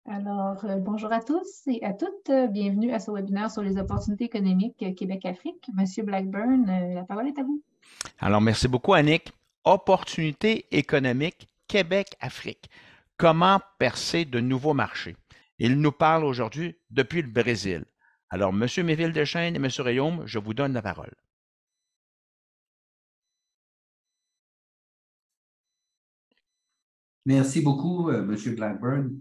Bonjour à tous et à toutes. Bienvenue à ce webinaire sur les opportunités économiques Québec-Afrique. Monsieur Blackburn, la parole est à vous. Alors, merci beaucoup, Annick. Opportunités économiques Québec-Afrique. Comment percer de nouveaux marchés? Il nous parle aujourd'hui depuis le Brésil. Alors, Monsieur Méville-Deschênes et Monsieur Rayaume, je vous donne la parole. Merci beaucoup, M. Blackburn,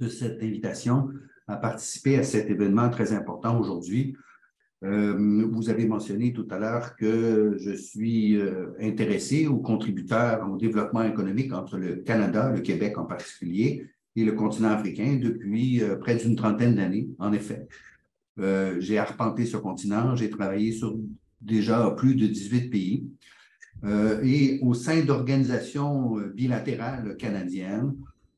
de cette invitation à participer à cet événement très important aujourd'hui. Vous avez mentionné tout à l'heure que je suis intéressé ou contributeur au développement économique entre le Canada, le Québec en particulier, et le continent africain depuis près d'une trentaine d'années, en effet. J'ai arpenté ce continent, j'ai travaillé sur déjà plus de 18 pays. Et au sein d'organisations bilatérales canadiennes,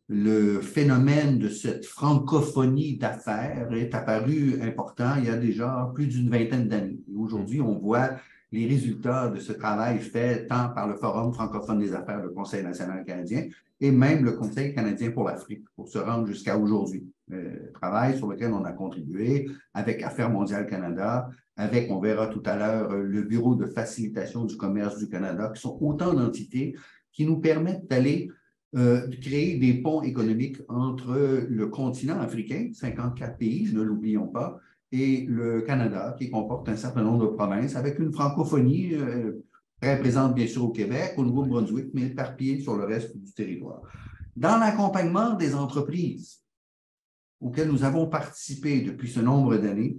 le phénomène de cette francophonie d'affaires est apparu important il y a déjà plus d'une vingtaine d'années. Aujourd'hui, on voit les résultats de ce travail fait tant par le Forum francophone des affaires, le Conseil national canadien, et même le Conseil canadien pour l'Afrique, pour se rendre jusqu'à aujourd'hui. Travail sur lequel on a contribué avec Affaires mondiales Canada, avec, on verra tout à l'heure, le Bureau de facilitation du commerce du Canada, qui sont autant d'entités qui nous permettent de créer des ponts économiques entre le continent africain, 54 pays, ne l'oublions pas, et le Canada, qui comporte un certain nombre de provinces, avec une francophonie très présente, bien sûr, au Québec, au Nouveau-Brunswick, mais éparpillée sur le reste du territoire. Dans l'accompagnement des entreprises auxquelles nous avons participé depuis ce nombre d'années,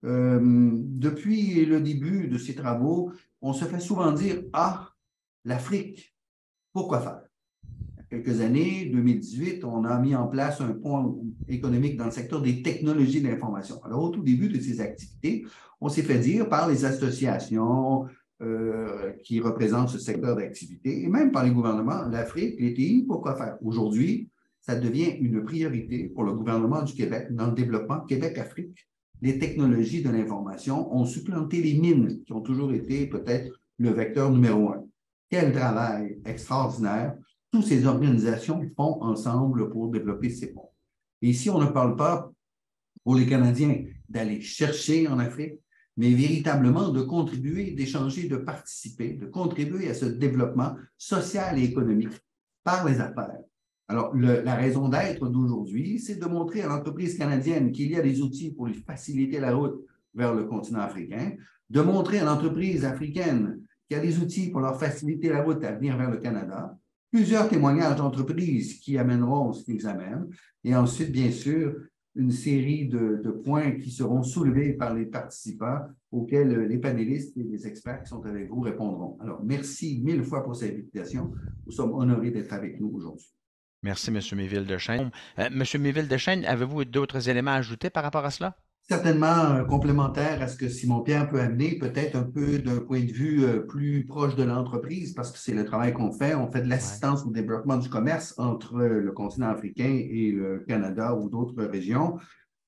depuis le début de ces travaux, on se fait souvent dire « Ah, l'Afrique, pourquoi faire? » Il y a quelques années, 2018, on a mis en place un pont économique dans le secteur des technologies de l'information. Alors, au tout début de ces activités, on s'est fait dire par les associations qui représentent ce secteur d'activité et même par les gouvernements, l'Afrique, les pays, pourquoi faire? Aujourd'hui, ça devient une priorité pour le gouvernement du Québec dans le développement Québec-Afrique. Les technologies de l'information ont supplanté les mines, qui ont toujours été peut-être le vecteur numéro un. Quel travail extraordinaire toutes ces organisations font ensemble pour développer ces ponts. Et ici, on ne parle pas pour les Canadiens d'aller chercher en Afrique, mais véritablement de contribuer, d'échanger, de participer, de contribuer à ce développement social et économique par les affaires. Alors, la raison d'être d'aujourd'hui, c'est de montrer à l'entreprise canadienne qu'il y a des outils pour lui faciliter la route vers le continent africain, de montrer à l'entreprise africaine qu'il y a des outils pour leur faciliter la route à venir vers le Canada, plusieurs témoignages d'entreprises qui amèneront ce qu'ils amènent, et ensuite, bien sûr, une série de points qui seront soulevés par les participants auxquels les panélistes et les experts qui sont avec vous répondront. Alors, merci mille fois pour cette invitation. Nous sommes honorés d'être avec nous aujourd'hui. Merci, M. Méville-Deschênes. M. Méville-Deschênes, avez-vous d'autres éléments à ajouter par rapport à cela? Certainement complémentaire à ce que Simon-Pierre peut amener, peut-être un peu d'un point de vue plus proche de l'entreprise, parce que c'est le travail qu'on fait. On fait de l'assistance au développement du commerce entre le continent africain et le Canada ou d'autres régions,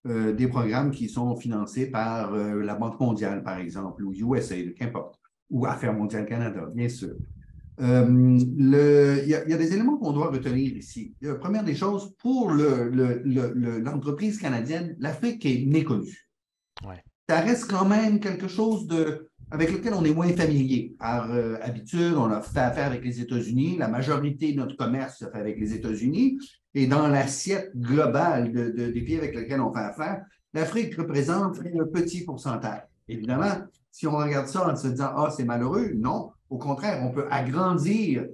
des programmes qui sont financés par la Banque mondiale, par exemple, ou USAID, qu'importe, ou Affaires mondiales Canada, bien sûr. Il y a des éléments qu'on doit retenir ici. Première des choses, pour l'entreprise canadienne, l'Afrique est méconnue. Ouais. Ça reste quand même quelque chose avec lequel on est moins familier. Par habitude, on a fait affaire avec les États-Unis. La majorité de notre commerce se fait avec les États-Unis. Et dans l'assiette globale des pays avec lesquels on fait affaire, l'Afrique représente un petit pourcentage. Évidemment, si on regarde ça en se disant « Ah, c'est malheureux », non. Au contraire, on peut agrandir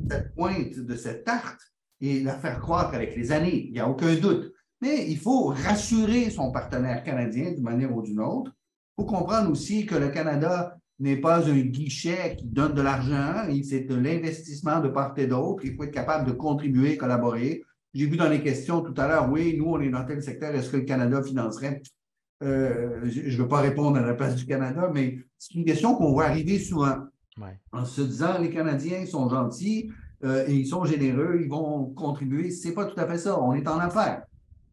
cette pointe de cette tarte et la faire croître avec les années. Il n'y a aucun doute. Mais il faut rassurer son partenaire canadien d'une manière ou d'une autre. Il faut comprendre aussi que le Canada n'est pas un guichet qui donne de l'argent, c'est de l'investissement de part et d'autre. Il faut être capable de contribuer, collaborer. J'ai vu dans les questions tout à l'heure, oui, nous, on est dans tel secteur, est-ce que le Canada financerait? Je ne veux pas répondre à la place du Canada, mais c'est une question qu'on voit arriver souvent. Ouais. En se disant, les Canadiens sont gentils et ils sont généreux, ils vont contribuer. Ce n'est pas tout à fait ça. On est en affaires.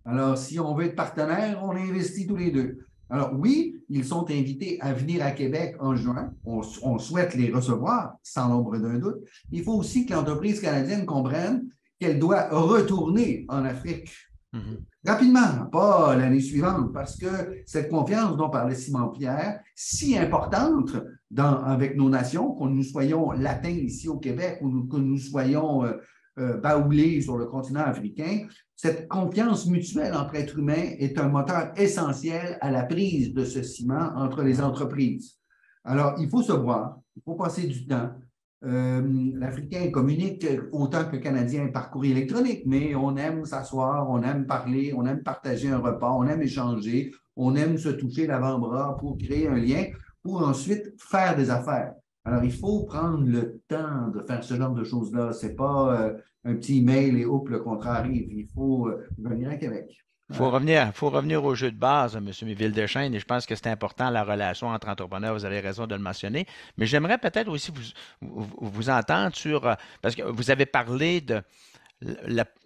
Alors, si on veut être partenaire, on investit tous les deux. Alors, oui, ils sont invités à venir à Québec en juin. On souhaite les recevoir, sans l'ombre d'un doute. Il faut aussi que l'entreprise canadienne comprenne qu'elle doit retourner en Afrique Rapidement, pas l'année suivante, parce que cette confiance dont parlait Simon Pierre, si importante avec nos nations, que nous soyons latins ici au Québec ou que nous soyons baoulés sur le continent africain, cette confiance mutuelle entre êtres humains est un moteur essentiel à la prise de ce ciment entre les entreprises. Alors, il faut se voir, il faut passer du temps. L'Africain communique autant que le Canadien par courrier électronique, mais on aime s'asseoir, on aime parler, on aime partager un repas, on aime échanger, on aime se toucher l'avant-bras pour créer un lien, pour ensuite faire des affaires. Alors, il faut prendre le temps de faire ce genre de choses-là. Ce n'est pas un petit email et hop, le contrat arrive. Il faut venir à Québec. Il faut revenir au jeu de base, M. Vildechêne, et je pense que c'est important, la relation entre entrepreneurs, vous avez raison de le mentionner. Mais j'aimerais peut-être aussi vous entendre sur, parce que vous avez parlé de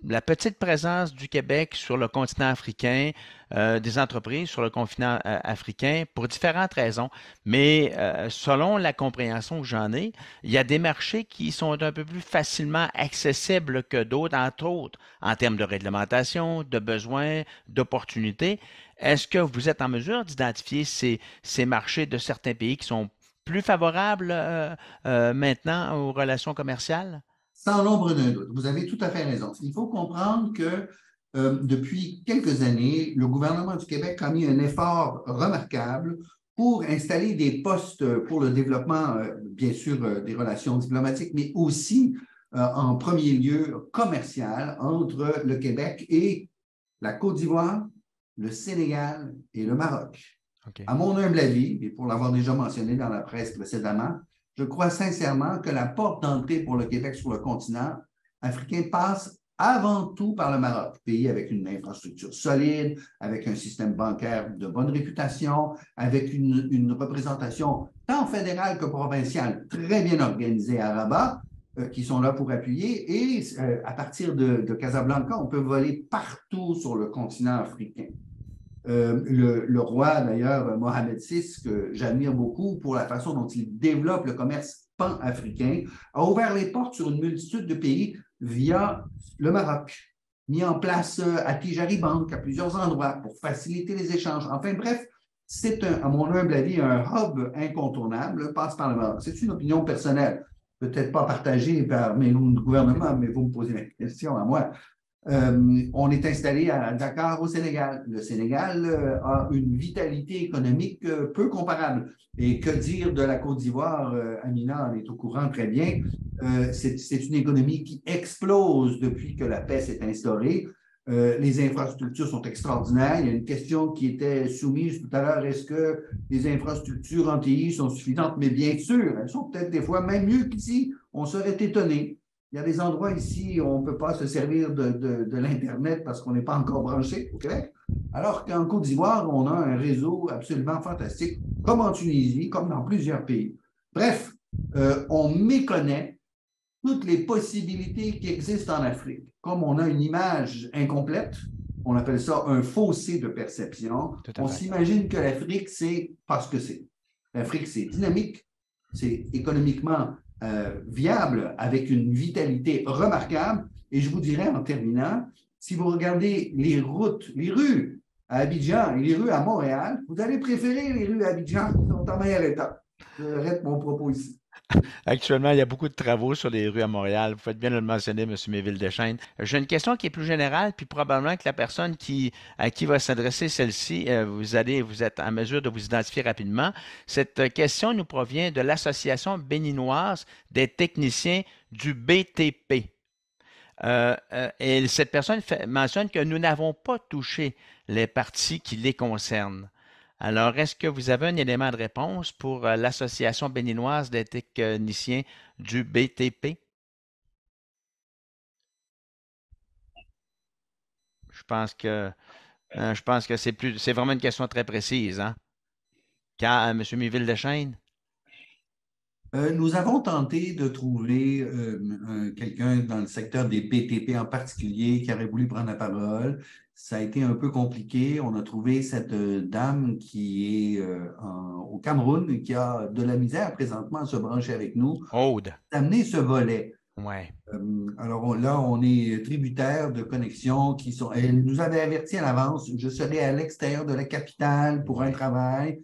la petite présence du Québec sur le continent africain, des entreprises sur le continent africain, pour différentes raisons. Mais selon la compréhension que j'en ai, il y a des marchés qui sont un peu plus facilement accessibles que d'autres, entre autres, en termes de réglementation, de besoins, d'opportunités. Est-ce que vous êtes en mesure d'identifier ces marchés de certains pays qui sont plus favorables maintenant aux relations commerciales? Sans l'ombre d'un doute, vous avez tout à fait raison. Il faut comprendre que depuis quelques années, le gouvernement du Québec a mis un effort remarquable pour installer des postes pour le développement, bien sûr, des relations diplomatiques, mais aussi, en premier lieu, commercial entre le Québec et la Côte d'Ivoire, le Sénégal et le Maroc. Okay. À mon humble avis, et pour l'avoir déjà mentionné dans la presse précédemment, je crois sincèrement que la porte d'entrée pour le Québec sur le continent africain passe avant tout par le Maroc, pays avec une infrastructure solide, avec un système bancaire de bonne réputation, avec une représentation tant fédérale que provinciale très bien organisée à Rabat, qui sont là pour appuyer. Et à partir de Casablanca, on peut voler partout sur le continent africain. Le roi, d'ailleurs, Mohamed VI, que j'admire beaucoup pour la façon dont il développe le commerce pan-africain, a ouvert les portes sur une multitude de pays via le Maroc, mis en place à Tijari-Bank à plusieurs endroits pour faciliter les échanges. Enfin bref, c'est, à mon humble avis, un hub incontournable, passe par le Maroc. C'est une opinion personnelle, peut-être pas partagée par mes gouvernements, mais vous me posez la question à moi. On est installé à Dakar au Sénégal. Le Sénégal a une vitalité économique peu comparable. Et que dire de la Côte d'Ivoire? Amina en est au courant très bien. C'est une économie qui explose depuis que la paix s'est instaurée. Les infrastructures sont extraordinaires. Il y a une question qui était soumise tout à l'heure. Est-ce que les infrastructures en TI sont suffisantes? Mais bien sûr, elles sont peut-être des fois même mieux qu'ici. On serait étonné. Il y a des endroits ici où on ne peut pas se servir de l'Internet parce qu'on n'est pas encore branché au Québec. Alors qu'en Côte d'Ivoire, on a un réseau absolument fantastique, comme en Tunisie, comme dans plusieurs pays. Bref, on méconnaît toutes les possibilités qui existent en Afrique. Comme on a une image incomplète, on appelle ça un fossé de perception, on s'imagine que l'Afrique, c'est pas ce que c'est. L'Afrique, c'est dynamique, c'est économiquement viable, avec une vitalité remarquable. Et je vous dirais en terminant, si vous regardez les routes, les rues à Abidjan et les rues à Montréal, vous allez préférer les rues à Abidjan qui sont en meilleur état. Je arrête mon propos ici. Actuellement, il y a beaucoup de travaux sur les rues à Montréal. Vous faites bien de le mentionner, M. Méville-Deschênes. J'ai une question qui est plus générale, puis probablement que la personne à qui va s'adresser celle-ci, vous êtes en mesure de vous identifier rapidement. Cette question nous provient de l'Association béninoise des techniciens du BTP. Et cette personne mentionne que nous n'avons pas touché les parties qui les concernent. Alors, est-ce que vous avez un élément de réponse pour l'Association béninoise des techniciens du BTP? Je pense que c'est vraiment une question très précise, hein? M. Méville-Deschênes? Nous avons tenté de trouver quelqu'un dans le secteur des BTP en particulier qui aurait voulu prendre la parole. Ça a été un peu compliqué. On a trouvé cette dame qui est au Cameroun et qui a de la misère présentement à se brancher avec nous. Aude. D'amener ce volet. Ouais. Alors là, on est tributaire de connexions qui sont. Elle nous avait averti à l'avance, je serai à l'extérieur de la capitale pour un Ouais. travail.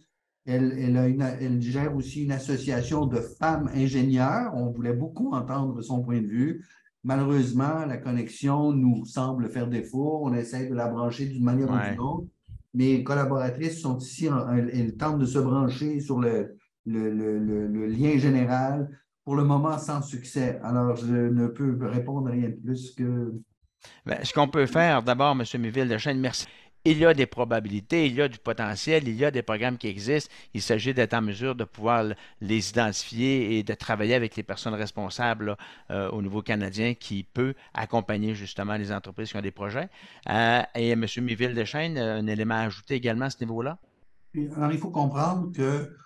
Elle gère aussi une association de femmes ingénieurs. On voulait beaucoup entendre son point de vue. Malheureusement, la connexion nous semble faire défaut. On essaie de la brancher d'une manière ou d'une Ouais. autre. Mes collaboratrices sont ici, elles tentent de se brancher sur le lien général. Pour le moment, sans succès. Alors, je ne peux répondre à rien de plus que. Ben, ce qu'on peut faire, d'abord, M. Méville-Deschênes, merci. Il y a des probabilités, il y a du potentiel, il y a des programmes qui existent. Il s'agit d'être en mesure de pouvoir les identifier et de travailler avec les personnes responsables là, au niveau canadien qui peut accompagner justement les entreprises qui ont des projets. Et M. Méville-Deschênes, un élément à ajouter également à ce niveau-là? Alors, il faut comprendre que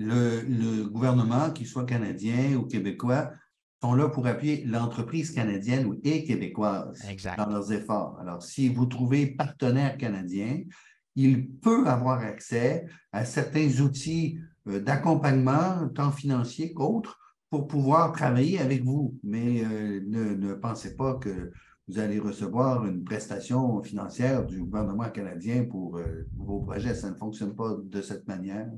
le gouvernement, qu'il soit canadien ou québécois, sont là pour appuyer l'entreprise canadienne et québécoise dans Exact. leurs efforts. Alors, si vous trouvez partenaire canadien, il peut avoir accès à certains outils d'accompagnement, tant financiers qu'autres, pour pouvoir travailler avec vous. Mais ne pensez pas que vous allez recevoir une prestation financière du gouvernement canadien pour vos projets. Ça ne fonctionne pas de cette manière.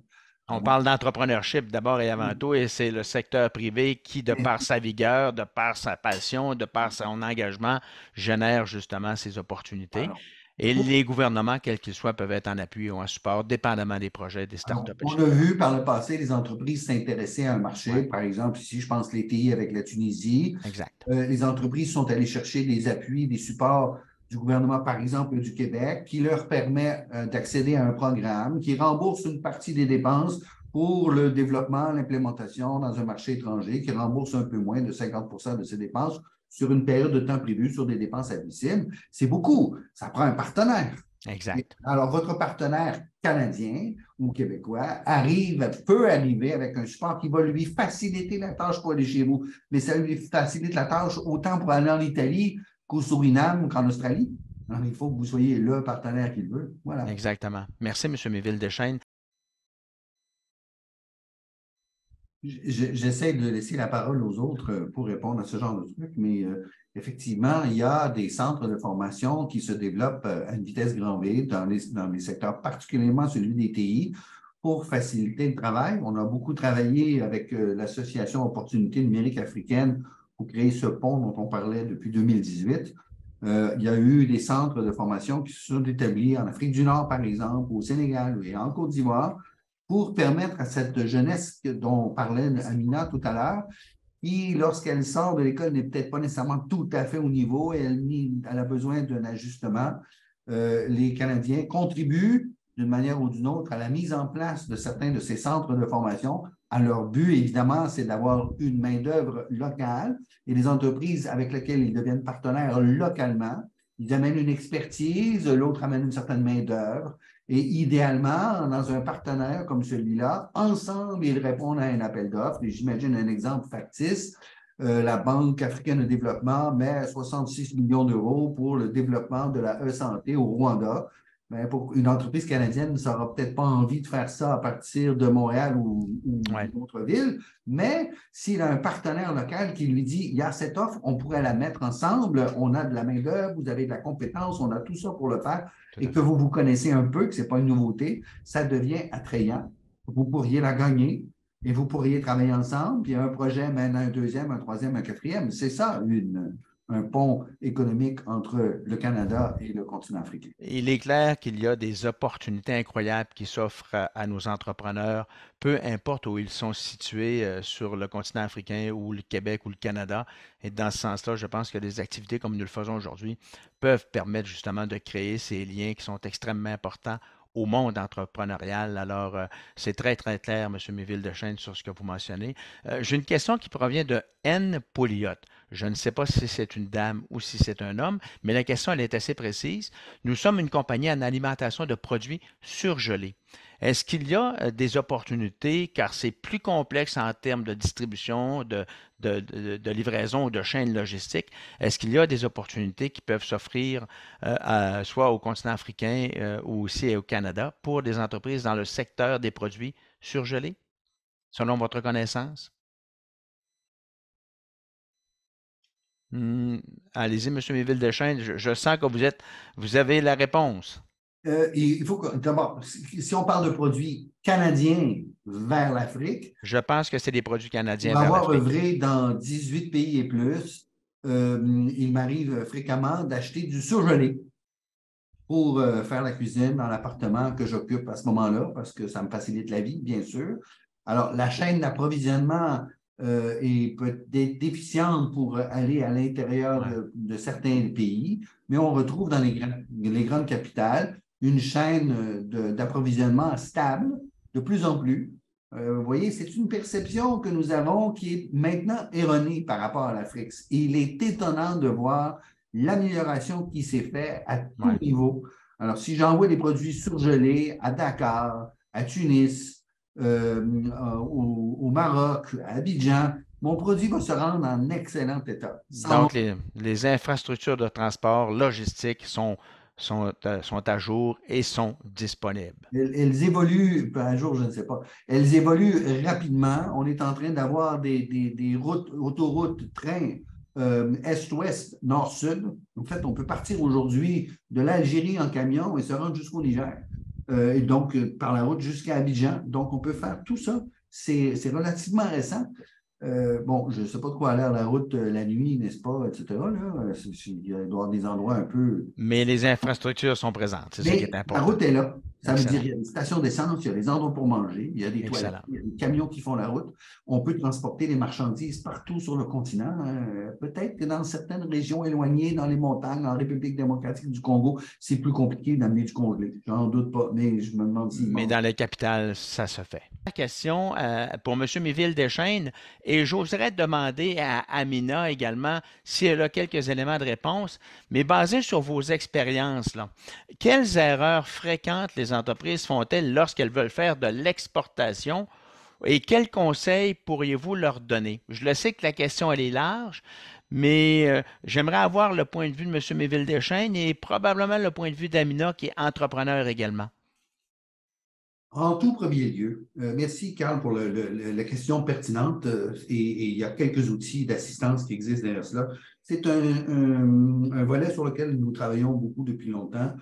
On Alors, parle d'entrepreneurship d'abord et avant tout, et c'est le secteur privé qui, de par sa vigueur, de par sa passion, de par son engagement, génère justement ces opportunités. alors, Et les gouvernements, quels qu'ils soient, peuvent être en appui ou en support, dépendamment des projets, des Alors, startups, on a etc. vu par le passé les entreprises s'intéresser à un marché. Ouais, Par exemple, ici, je pense les TI avec la Tunisie. exact. Les entreprises sont allées chercher des appuis, des supports du gouvernement, par exemple, du Québec, qui leur permet d'accéder à un programme qui rembourse une partie des dépenses pour le développement, l'implémentation dans un marché étranger, qui rembourse un peu moins de 50 de ses dépenses sur une période de temps prévue sur des dépenses admissibles. C'est beaucoup. Ça prend un partenaire. Exact. Alors, votre partenaire canadien ou québécois peut arriver avec un support qui va lui faciliter la tâche pour aller chez vous, mais ça lui facilite la tâche autant pour aller en Italie qu'au Suriname ou qu'en Australie. Alors, il faut que vous soyez le partenaire qu'il veut. Voilà. Exactement. Merci, M. Méville-Deschênes. J'essaie de laisser la parole aux autres pour répondre à ce genre de truc, mais effectivement, il y a des centres de formation qui se développent à une vitesse grand V dans les secteurs, particulièrement celui des TI, pour faciliter le travail. On a beaucoup travaillé avec l'Association Opportunités numériques africaines pour créer ce pont dont on parlait depuis 2018. Il y a eu des centres de formation qui se sont établis en Afrique du Nord, par exemple, au Sénégal et en Côte d'Ivoire, pour permettre à cette jeunesse dont parlait Amina tout à l'heure, qui, lorsqu'elle sort de l'école, n'est peut-être pas nécessairement tout à fait au niveau, elle a besoin d'un ajustement. Les Canadiens contribuent d'une manière ou d'une autre à la mise en place de certains de ces centres de formation. À leur but, évidemment, c'est d'avoir une main-d'œuvre locale et les entreprises avec lesquelles ils deviennent partenaires localement. Ils amènent une expertise, l'autre amène une certaine main-d'œuvre. Et idéalement, dans un partenaire comme celui-là, ensemble, ils répondent à un appel d'offres. Et j'imagine un exemple factice. La Banque africaine de développement met 66 millions d'euros pour le développement de la e-santé au Rwanda. Mais pour une entreprise canadienne, ça n'aura peut-être pas envie de faire ça à partir de Montréal ou Ouais, d'une autre ville. Mais s'il a un partenaire local qui lui dit, il y a cette offre, on pourrait la mettre ensemble, on a de la main-d'œuvre, vous avez de la compétence, on a tout ça pour le faire, tout et à que fait. vous vous connaissez un peu, que ce n'est pas une nouveauté, ça devient attrayant. Vous pourriez la gagner et vous pourriez travailler ensemble, puis un projet mène à un deuxième, un troisième, un quatrième. C'est ça, un pont économique entre le Canada et le continent africain. Il est clair qu'il y a des opportunités incroyables qui s'offrent à nos entrepreneurs, peu importe où ils sont situés sur le continent africain ou le Québec ou le Canada. Et dans ce sens-là, je pense que des activités comme nous le faisons aujourd'hui peuvent permettre justement de créer ces liens qui sont extrêmement importants au monde entrepreneurial. Alors, c'est très, très clair, M. Méville-Deschênes, sur ce que vous mentionnez. J'ai une question qui provient de N. Pouliot. Je ne sais pas si c'est une dame ou si c'est un homme, mais la question, elle est assez précise. Nous sommes une compagnie en alimentation de produits surgelés. Est-ce qu'il y a des opportunités, car c'est plus complexe en termes de distribution, de livraison ou de chaîne logistique, est-ce qu'il y a des opportunités qui peuvent s'offrir soit au continent africain ou aussi au Canada pour des entreprises dans le secteur des produits surgelés, selon votre connaissance? Allez-y, M. Méville-Deschênes, je sens que vous avez la réponse. Il faut que, d'abord, si on parle de produits canadiens vers l'Afrique, Je pense que c'est des produits canadiens pour vers avoir l'Afrique. œuvré dans 18 pays et plus, il m'arrive fréquemment d'acheter du surgelé pour faire la cuisine dans l'appartement que j'occupe à ce moment-là, parce que ça me facilite la vie, bien sûr. Alors, la chaîne d'approvisionnement peut être déficiente pour aller à l'intérieur de certains pays, mais on retrouve dans les grandes capitales une chaîne d'approvisionnement stable de plus en plus. Vous voyez, c'est une perception que nous avons qui est maintenant erronée par rapport à l'Afrique. Il est étonnant de voir l'amélioration qui s'est faite à tout niveau. Alors, si j'envoie des produits surgelés à Dakar, à Tunis, au Maroc, à Abidjan, mon produit va se rendre en excellent état. Donc, les infrastructures de transport logistiques sont à jour et sont disponibles. Elles évoluent, à jour, je ne sais pas, elles évoluent rapidement. On est en train d'avoir des routes, autoroutes, trains est-ouest, nord-sud. En fait, on peut partir aujourd'hui de l'Algérie en camion et se rendre jusqu'au Niger. Et donc, par la route jusqu'à Abidjan. Donc, on peut faire tout ça. C'est relativement récent. Bon, je ne sais pas de quoi a l'air la route la nuit, n'est-ce pas, etc. Là. Il doit y avoir des endroits un peu... Mais les infrastructures sont présentes, c'est ça qui est important. La route est là. Ça veut Excellent. dire qu'il y a des stations d'essence, il y a des endroits pour manger, il y a des toilettes, il y a des camions qui font la route. On peut transporter les marchandises partout sur le continent. Peut-être que dans certaines régions éloignées, dans les montagnes, en République démocratique du Congo, c'est plus compliqué d'amener du congelé. J'en doute pas, mais je me demande si... Mais dans les capitales, ça se fait. La question pour M. Méville-Deschênes, et j'oserais demander à Amina également si elle a quelques éléments de réponse, mais basé sur vos expériences, là, quelles erreurs fréquentes les entreprises font-elles lorsqu'elles veulent faire de l'exportation et quels conseils pourriez-vous leur donner? Je le sais que la question, elle est large, mais j'aimerais avoir le point de vue de M. Méville-Deschênes et probablement le point de vue d'Amina qui est entrepreneur également. En tout premier lieu, merci Carl pour la question pertinente et il y a quelques outils d'assistance qui existent derrière cela. C'est un volet sur lequel nous travaillons beaucoup depuis longtemps.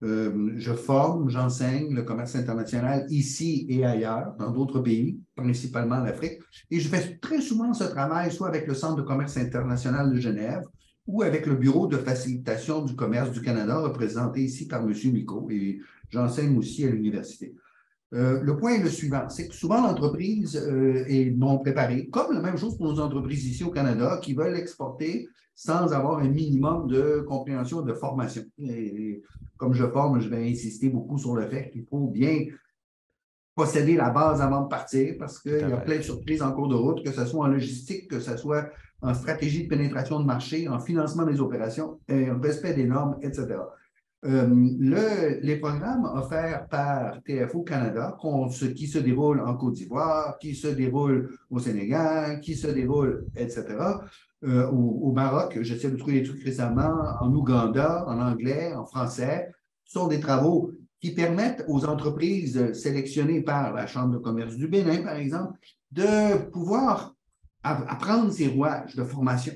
Je forme, j'enseigne le commerce international ici et ailleurs, dans d'autres pays, principalement l'Afrique, et je fais très souvent ce travail soit avec le Centre de commerce international de Genève ou avec le Bureau de facilitation du commerce du Canada, représenté ici par M. Micot, et j'enseigne aussi à l'université. Le point est le suivant, c'est que souvent l'entreprise est non préparée, comme la même chose pour nos entreprises ici au Canada qui veulent exporter sans avoir un minimum de compréhension, de formation. Et comme je forme, je vais insister beaucoup sur le fait qu'il faut bien posséder la base avant de partir parce qu'il y a plein de surprises en cours de route, que ce soit en logistique, que ce soit en stratégie de pénétration de marché, en financement des opérations, en respect des normes, etc. Les programmes offerts par TFO Canada, qui se déroulent en Côte d'Ivoire, qui se déroulent au Sénégal, qui se déroulent, etc., au Maroc, j'essaie de trouver des trucs récemment, en Ouganda, en anglais, en français, sont des travaux qui permettent aux entreprises sélectionnées par la Chambre de commerce du Bénin, par exemple, de pouvoir apprendre ces rouages de formation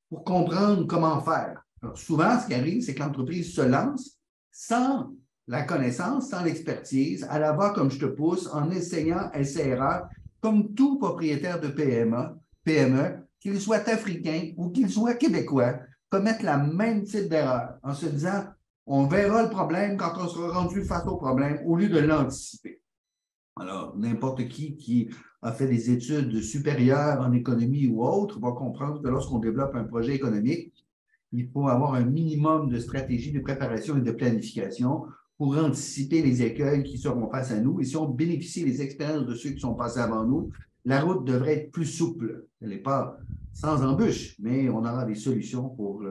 pour comprendre comment faire. Alors, souvent, ce qui arrive, c'est que l'entreprise se lance sans la connaissance, sans l'expertise, à la va comme je te pousse, en essayant essai-erreur, comme tout propriétaire de PME, qu'il soit africain ou qu'il soit québécois, commettent la même type d'erreur en se disant on verra le problème quand on sera rendu face au problème au lieu de l'anticiper. Alors, n'importe qui a fait des études supérieures en économie ou autre va comprendre que lorsqu'on développe un projet économique, il faut avoir un minimum de stratégie de préparation et de planification pour anticiper les écueils qui seront face à nous. Et si on bénéficie des expériences de ceux qui sont passés avant nous, la route devrait être plus souple. Elle n'est pas sans embûches, mais on aura des solutions pour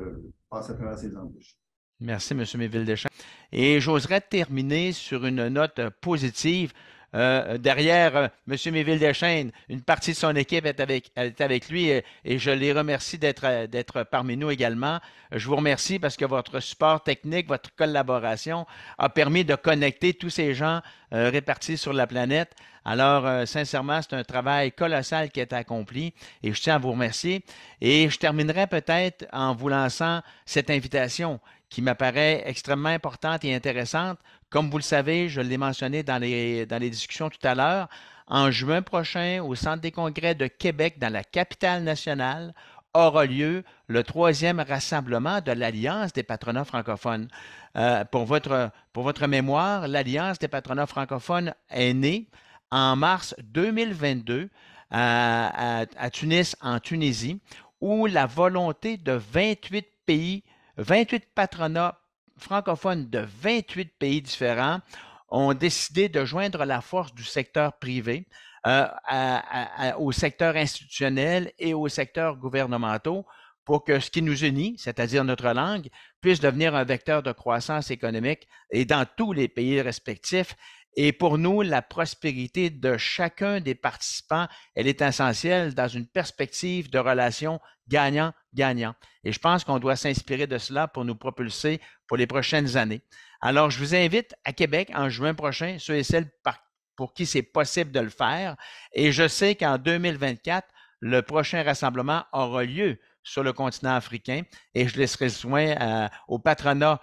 passer à travers ces embûches. Merci, M. Méville-Deschênes. Et j'oserais terminer sur une note positive. Derrière M. Méville-Deschênes, une partie de son équipe est avec lui et je les remercie d'être parmi nous également. Je vous remercie parce que votre support technique, votre collaboration a permis de connecter tous ces gens répartis sur la planète. Alors, sincèrement, c'est un travail colossal qui est accompli et je tiens à vous remercier. Et je terminerai peut-être en vous lançant cette invitation qui m'apparaît extrêmement importante et intéressante. Comme vous le savez, je l'ai mentionné dans les discussions tout à l'heure, en juin prochain, au Centre des congrès de Québec, dans la capitale nationale, aura lieu le 3e rassemblement de l'Alliance des patronats francophones. Pour votre mémoire, l'Alliance des patronats francophones est née en mars 2022 à Tunis, en Tunisie, où la volonté de 28 pays, 28 patronats francophones de 28 pays différents ont décidé de joindre la force du secteur privé au secteur institutionnel et au secteur gouvernementaux pour que ce qui nous unit, c'est-à-dire notre langue, puisse devenir un vecteur de croissance économique et dans tous les pays respectifs. Et pour nous, la prospérité de chacun des participants, elle est essentielle dans une perspective de relations gagnant-gagnant. Et je pense qu'on doit s'inspirer de cela pour nous propulser pour les prochaines années. Alors, je vous invite à Québec en juin prochain, ceux et celles pour qui c'est possible de le faire. Et je sais qu'en 2024, le prochain rassemblement aura lieu sur le continent africain et je laisserai soin au patronat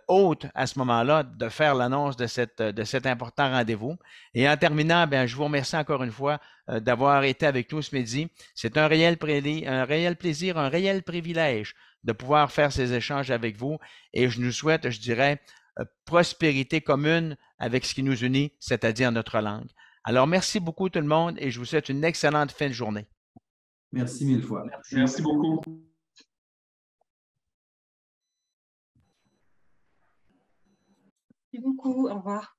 hôte à ce moment-là de faire l'annonce de cet important rendez-vous. Et en terminant, bien, je vous remercie encore une fois d'avoir été avec nous ce midi. C'est un réel plaisir, un réel privilège de pouvoir faire ces échanges avec vous et je nous souhaite, je dirais, prospérité commune avec ce qui nous unit, c'est-à-dire notre langue. Alors, merci beaucoup tout le monde et je vous souhaite une excellente fin de journée. Merci mille fois. Merci beaucoup. Merci beaucoup. Au revoir.